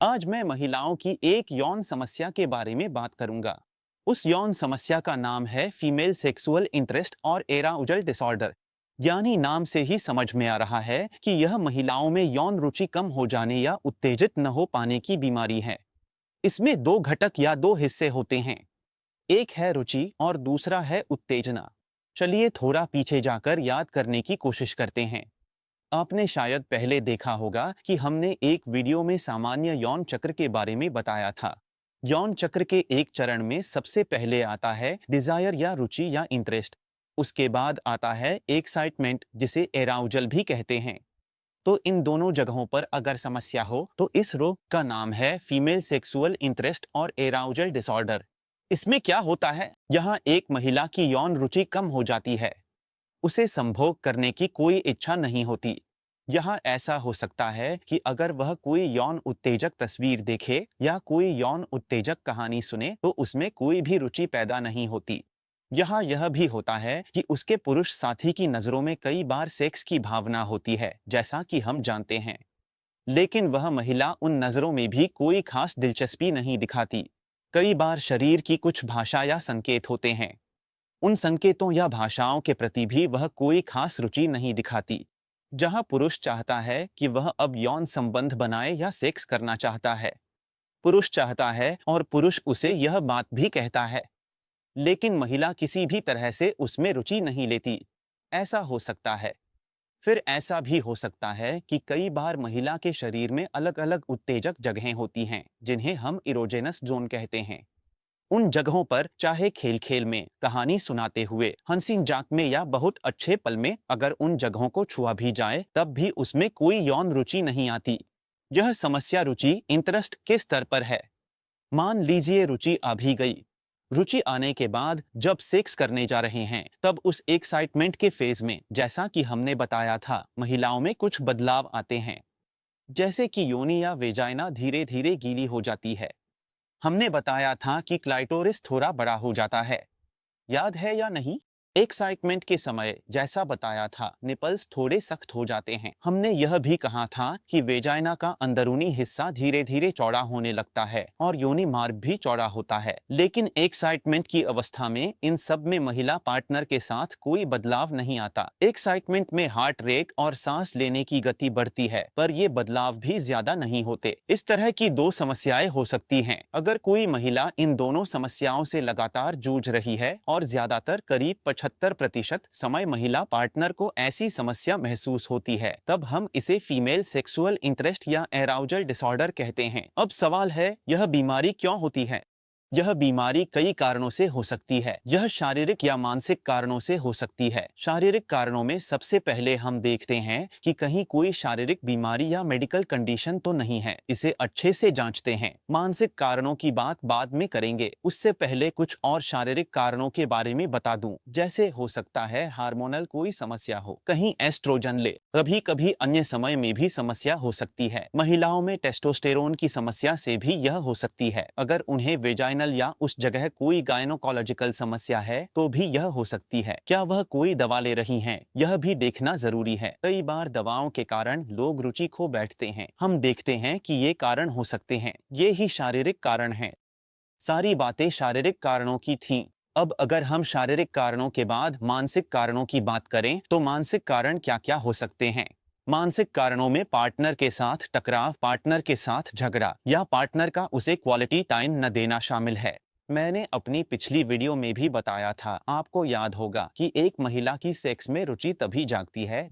आज मैं महिलाओं की एक यौन समस्या के बारे में बात करूंगा। उस यौन समस्या का नाम है फीमेल सेक्सुअल इंटरेस्ट और एराउजल डिसऑर्डर। यानी नाम से ही समझ में आ रहा है कि यह महिलाओं में यौन रुचि कम हो जाने या उत्तेजित न हो पाने की बीमारी है। इसमें दो घटक या दो हिस्से होते हैं। एक है रुचि और दूसरा है उत्तेजना। चलिए थोड़ा पीछे जाकर याद करने की कोशिश करते हैं। आपने शायद पहले देखा होगा कि हमने एक वीडियो में सामान्य यौन चक्र के बारे में बताया था। यौन चक्र के एक चरण में सबसे पहले आता है डिजायर या रुचि या इंटरेस्ट। उसके बाद आता है एक्साइटमेंट, जिसे एराउजल भी कहते हैं। तो इन दोनों जगहों पर अगर समस्या हो तो इस रोग का नाम है फीमेल सेक्सुअल इंटरेस्ट और एराउजल डिसऑर्डर। इसमें क्या होता है, यहाँ एक महिला की यौन रुचि कम हो जाती है। उसे संभोग करने की कोई इच्छा नहीं होती। यहाँ ऐसा हो सकता है कि अगर वह कोई यौन उत्तेजक तस्वीर देखे या कोई यौन उत्तेजक कहानी सुने तो उसमें कोई भी रुचि पैदा नहीं होती। यहाँ यह भी होता है कि उसके पुरुष साथी की नज़रों में कई बार सेक्स की भावना होती है, जैसा कि हम जानते हैं। लेकिन वह महिला उन नज़रों में भी कोई खास दिलचस्पी नहीं दिखाती। कई बार शरीर की कुछ भाषा या संकेत होते हैं। उन संकेतों या भाषाओं के प्रति भी वह कोई खास रुचि नहीं दिखाती। जहां पुरुष चाहता है कि वह अब यौन संबंध बनाए या सेक्स करना चाहता है, पुरुष चाहता है और पुरुष उसे यह बात भी कहता है, लेकिन महिला किसी भी तरह से उसमें रुचि नहीं लेती। ऐसा हो सकता है। फिर ऐसा भी हो सकता है कि कई बार महिला के शरीर में अलग अलग उत्तेजक जगहें होती हैं, जिन्हें हम इरोजेनस जोन कहते हैं। उन जगहों पर चाहे खेल खेल में, कहानी सुनाते हुए, हंसी मजाक में या बहुत अच्छे पल में, अगर उन जगहों को छुआ भी जाए तब भी उसमें कोई यौन रुचि नहीं आती। यह समस्या रुचि इंटरेस्ट के स्तर पर है। मान लीजिए रुचि आ भी गई। रुचि आने के बाद जब सेक्स करने जा रहे हैं तब उस एक्साइटमेंट के फेज में, जैसा कि हमने बताया था, महिलाओं में कुछ बदलाव आते हैं। जैसे कि योनि या वेजाइना धीरे धीरे गीली हो जाती है। हमने बताया था कि क्लाइटोरिस थोड़ा बड़ा हो जाता है। याद है या नहीं? एक्साइटमेंट के समय जैसा बताया था, निपल्स थोड़े सख्त हो जाते हैं। हमने यह भी कहा था कि वेजाइना का अंदरूनी हिस्सा धीरे धीरे चौड़ा होने लगता है और योनि मार्ग भी चौड़ा होता है। लेकिन एक्साइटमेंट की अवस्था में इन सब में महिला पार्टनर के साथ कोई बदलाव नहीं आता। एक्साइटमेंट में हार्ट रेट और सांस लेने की गति बढ़ती है, पर ये बदलाव भी ज्यादा नहीं होते। इस तरह की दो समस्याएं हो सकती हैं। अगर कोई महिला इन दोनों समस्याओं से लगातार जूझ रही है और ज्यादातर करीब 75% समय महिला पार्टनर को ऐसी समस्या महसूस होती है, तब हम इसे फीमेल सेक्सुअल इंटरेस्ट या एराउजल डिसऑर्डर कहते हैं। अब सवाल है, यह बीमारी क्यों होती है? यह बीमारी कई कारणों से हो सकती है। यह शारीरिक या मानसिक कारणों से हो सकती है। शारीरिक कारणों में सबसे पहले हम देखते हैं कि कहीं कोई शारीरिक बीमारी या मेडिकल कंडीशन तो नहीं है। इसे अच्छे से जांचते हैं। मानसिक कारणों की बात बाद में करेंगे, उससे पहले कुछ और शारीरिक कारणों के बारे में बता दूं। जैसे हो सकता है हार्मोनल कोई समस्या हो, कहीं एस्ट्रोजन ले। कभी कभी अन्य समय में भी समस्या हो सकती है। महिलाओं में टेस्टोस्टेरोन की समस्या से भी यह हो सकती है। अगर उन्हें वेजाइनल या उस जगह कोई गायनोकोलॉजिकल समस्या है तो भी यह हो सकती है। क्या वह कोई दवा ले रही हैं, यह भी देखना जरूरी है। कई बार दवाओं के कारण लोग रुचि खो बैठते हैं। हम देखते हैं कि ये कारण हो सकते हैं। ये ही शारीरिक कारण हैं। सारी बातें शारीरिक कारणों की थीं। अब अगर हम शारीरिक कारणों के बाद मानसिक कारणों की बात करें तो मानसिक कारण क्या क्या हो सकते हैं? मानसिक कारणों में पार्टनर के साथ टकराव, पार्टनर के साथ झगड़ा या पार्टनर का उसे क्वालिटी टाइम न देना शामिल है। मैंने अपनी पिछली वीडियो में भी बताया था, आपको याद होगा, कि एक महिला की सेक्स में रुचि तभी जागती है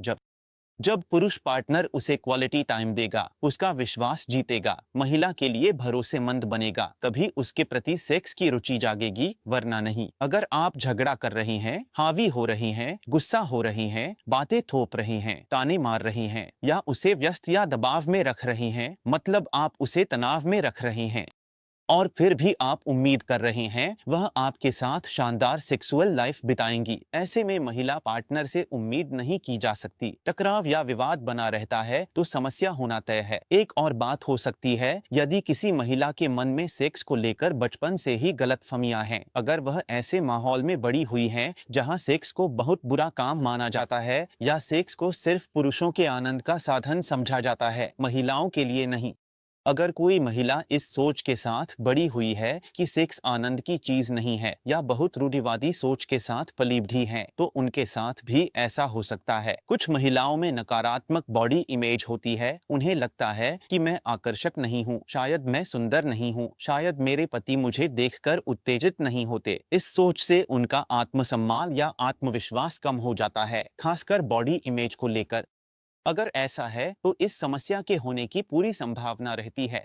जब पुरुष पार्टनर उसे क्वालिटी टाइम देगा, उसका विश्वास जीतेगा, महिला के लिए भरोसेमंद बनेगा, तभी उसके प्रति सेक्स की रुचि जागेगी, वरना नहीं। अगर आप झगड़ा कर रही हैं, हावी हो रही हैं, गुस्सा हो रही हैं, बातें थोप रही हैं, ताने मार रही हैं या उसे व्यस्त या दबाव में रख रही हैं, मतलब आप उसे तनाव में रख रही हैं, और फिर भी आप उम्मीद कर रहे हैं वह आपके साथ शानदार सेक्सुअल लाइफ बिताएंगी, ऐसे में महिला पार्टनर से उम्मीद नहीं की जा सकती। टकराव या विवाद बना रहता है तो समस्या होना तय है। एक और बात हो सकती है, यदि किसी महिला के मन में सेक्स को लेकर बचपन से ही गलतफहमियां हैं। अगर वह ऐसे माहौल में बड़ी हुई है जहां सेक्स को बहुत बुरा काम माना जाता है या सेक्स को सिर्फ पुरुषों के आनंद का साधन समझा जाता है, महिलाओं के लिए नहीं। अगर कोई महिला इस सोच के साथ बड़ी हुई है कि सेक्स आनंद की चीज नहीं है या बहुत रूढ़िवादी सोच के साथ पली बढ़ी है, तो उनके साथ भी ऐसा हो सकता है। कुछ महिलाओं में नकारात्मक बॉडी इमेज होती है। उन्हें लगता है कि मैं आकर्षक नहीं हूँ, शायद मैं सुंदर नहीं हूँ, शायद मेरे पति मुझे देखकर उत्तेजित नहीं होते। इस सोच से उनका आत्मसम्मान या आत्मविश्वास कम हो जाता है, खासकर बॉडी इमेज को लेकर। अगर ऐसा है तो इस समस्या के होने की पूरी संभावना रहती है।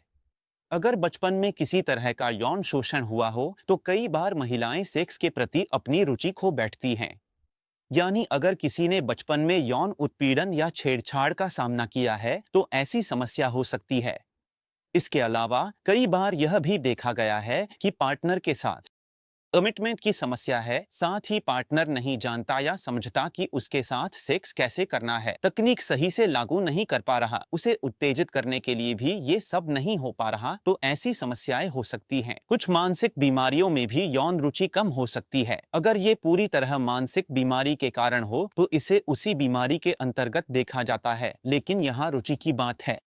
अगर बचपन में किसी तरह का यौन शोषण हुआ हो तो कई बार महिलाएं सेक्स के प्रति अपनी रुचि खो बैठती हैं। यानी अगर किसी ने बचपन में यौन उत्पीड़न या छेड़छाड़ का सामना किया है तो ऐसी समस्या हो सकती है। इसके अलावा कई बार यह भी देखा गया है कि पार्टनर के साथ कमिटमेंट की समस्या है, साथ ही पार्टनर नहीं जानता या समझता कि उसके साथ सेक्स कैसे करना है, तकनीक सही से लागू नहीं कर पा रहा, उसे उत्तेजित करने के लिए भी ये सब नहीं हो पा रहा, तो ऐसी समस्याएं हो सकती हैं। कुछ मानसिक बीमारियों में भी यौन रुचि कम हो सकती है। अगर ये पूरी तरह मानसिक बीमारी के कारण हो तो इसे उसी बीमारी के अंतर्गत देखा जाता है, लेकिन यहाँ रुचि की बात है।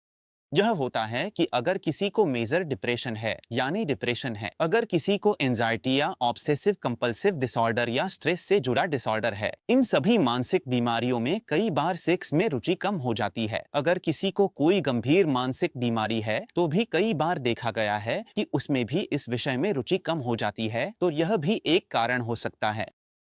यह होता है कि अगर किसी को मेजर डिप्रेशन है यानी डिप्रेशन है, अगर किसी को एंजाइटी या ऑब्सेसिव कंपल्सिव डिसऑर्डर या स्ट्रेस से जुड़ा डिसऑर्डर है, इन सभी मानसिक बीमारियों में कई बार सेक्स में रुचि कम हो जाती है। अगर किसी को कोई गंभीर मानसिक बीमारी है तो भी कई बार देखा गया है कि उसमें भी इस विषय में रुचि कम हो जाती है, तो यह भी एक कारण हो सकता है।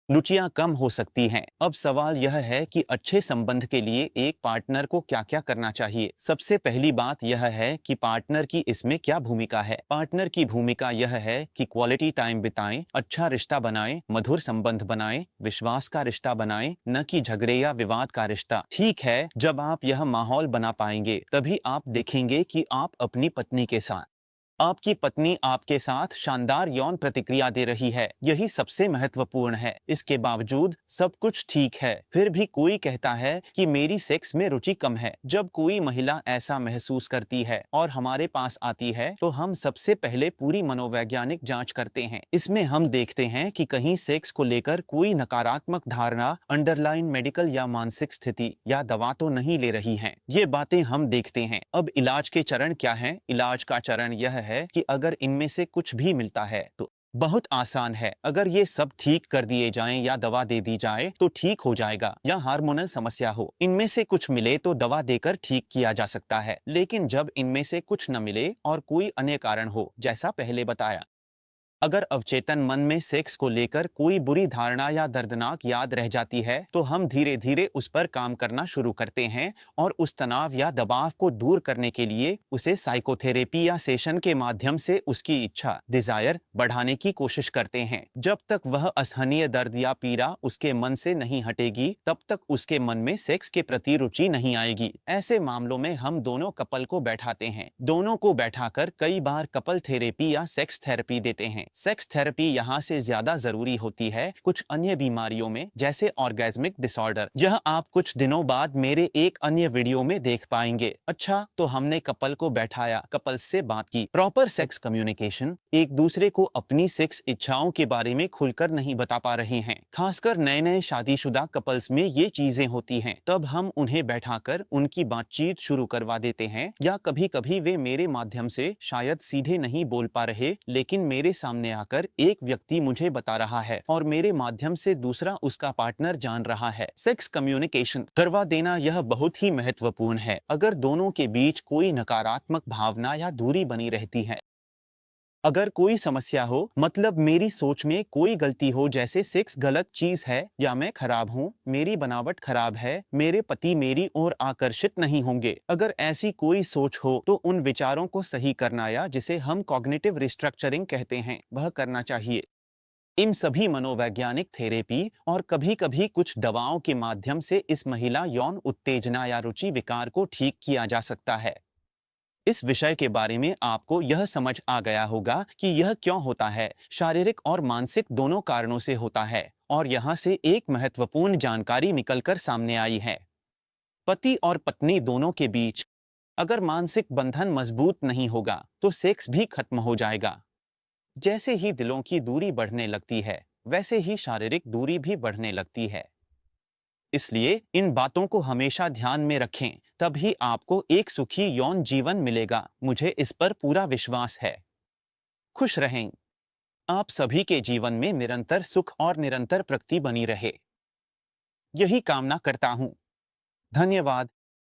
रुचियां कम हो सकती हैं। अब सवाल यह है कि अच्छे संबंध के लिए एक पार्टनर को क्या क्या करना चाहिए। सबसे पहली बात यह है कि पार्टनर की इसमें क्या भूमिका है। पार्टनर की भूमिका यह है कि क्वालिटी टाइम बिताएं, अच्छा रिश्ता बनाएं, मधुर संबंध बनाएं, विश्वास का रिश्ता बनाएं, न कि झगड़े या विवाद का रिश्ता। ठीक है, जब आप यह माहौल बना पाएंगे तभी आप देखेंगे कि आप अपनी पत्नी के साथ, आपकी पत्नी आपके साथ शानदार यौन प्रतिक्रिया दे रही है। यही सबसे महत्वपूर्ण है। इसके बावजूद सब कुछ ठीक है, फिर भी कोई कहता है कि मेरी सेक्स में रुचि कम है। जब कोई महिला ऐसा महसूस करती है और हमारे पास आती है तो हम सबसे पहले पूरी मनोवैज्ञानिक जांच करते हैं। इसमें हम देखते हैं कि कहीं सेक्स को लेकर कोई नकारात्मक धारणा, अंडरलाइन मेडिकल या मानसिक स्थिति या दवा तो नहीं ले रही है। ये बातें हम देखते हैं। अब इलाज के चरण क्या हैं? इलाज का चरण यह है कि अगर इनमें से कुछ भी मिलता है तो बहुत आसान है। अगर ये सब ठीक कर दिए जाएं या दवा दे दी जाए तो ठीक हो जाएगा। या हार्मोनल समस्या हो, इनमें से कुछ मिले तो दवा देकर ठीक किया जा सकता है। लेकिन जब इनमें से कुछ न मिले और कोई अन्य कारण हो, जैसा पहले बताया, अगर अवचेतन मन में सेक्स को लेकर कोई बुरी धारणा या दर्दनाक याद रह जाती है तो हम धीरे धीरे उस पर काम करना शुरू करते हैं और उस तनाव या दबाव को दूर करने के लिए उसे साइकोथेरेपी या सेशन के माध्यम से उसकी इच्छा, डिजायर बढ़ाने की कोशिश करते हैं। जब तक वह असहनीय दर्द या पीड़ा उसके मन से नहीं हटेगी तब तक उसके मन में सेक्स के प्रति रुचि नहीं आएगी। ऐसे मामलों में हम दोनों कपल को बैठाते हैं, दोनों को बैठाकर कई बार कपल थेरेपी या सेक्स थेरेपी देते हैं। सेक्स थेरेपी यहाँ से ज्यादा जरूरी होती है कुछ अन्य बीमारियों में, जैसे ऑर्गेज्मिक डिसऑर्डर। यह आप कुछ दिनों बाद मेरे एक अन्य वीडियो में देख पाएंगे। अच्छा, तो हमने कपल को बैठाया, कपल्स से बात की। प्रॉपर सेक्स कम्युनिकेशन, एक दूसरे को अपनी सेक्स इच्छाओं के बारे में खुलकर नहीं बता पा रहे हैं। खासकर नए नए शादीशुदा कपल्स में ये चीजें होती हैं। तब हम उन्हें बैठाकर उनकी बातचीत शुरू करवा देते हैं, या कभी कभी वे मेरे माध्यम से शायद सीधे नहीं बोल पा रहे, लेकिन मेरे सामने आकर एक व्यक्ति मुझे बता रहा है और मेरे माध्यम से दूसरा उसका पार्टनर जान रहा है। सेक्स कम्युनिकेशन करवा देना यह बहुत ही महत्वपूर्ण है। अगर दोनों के बीच कोई नकारात्मक भावना या दूरी बनी रहती है, अगर कोई समस्या हो, मतलब मेरी सोच में कोई गलती हो, जैसे सेक्स गलत चीज है या मैं खराब हूँ, मेरी बनावट खराब है, मेरे पति मेरी ओर आकर्षित नहीं होंगे, अगर ऐसी कोई सोच हो तो उन विचारों को सही करना, या जिसे हम कॉग्निटिव रिस्ट्रक्चरिंग कहते हैं, वह करना चाहिए। इन सभी मनोवैज्ञानिक थेरेपी और कभी-कभी कुछ दवाओं के माध्यम से इस महिला यौन उत्तेजना या रुचि विकार को ठीक किया जा सकता है। इस विषय के बारे में आपको यह समझ आ गया होगा कि यह क्यों होता है। शारीरिक और मानसिक दोनों कारणों से होता है। और यहाँ से एक महत्वपूर्ण जानकारी निकलकर सामने आई है। पति और पत्नी दोनों के बीच अगर मानसिक बंधन मजबूत नहीं होगा तो सेक्स भी खत्म हो जाएगा। जैसे ही दिलों की दूरी बढ़ने लगती है, वैसे ही शारीरिक दूरी भी बढ़ने लगती है। इसलिए इन बातों को हमेशा ध्यान में रखें, तभी आपको एक सुखी यौन जीवन मिलेगा। मुझे इस पर पूरा विश्वास है। खुश रहें। आप सभी के जीवन में निरंतर सुख और निरंतर प्रगति बनी रहे, यही कामना करता हूँ। धन्यवाद।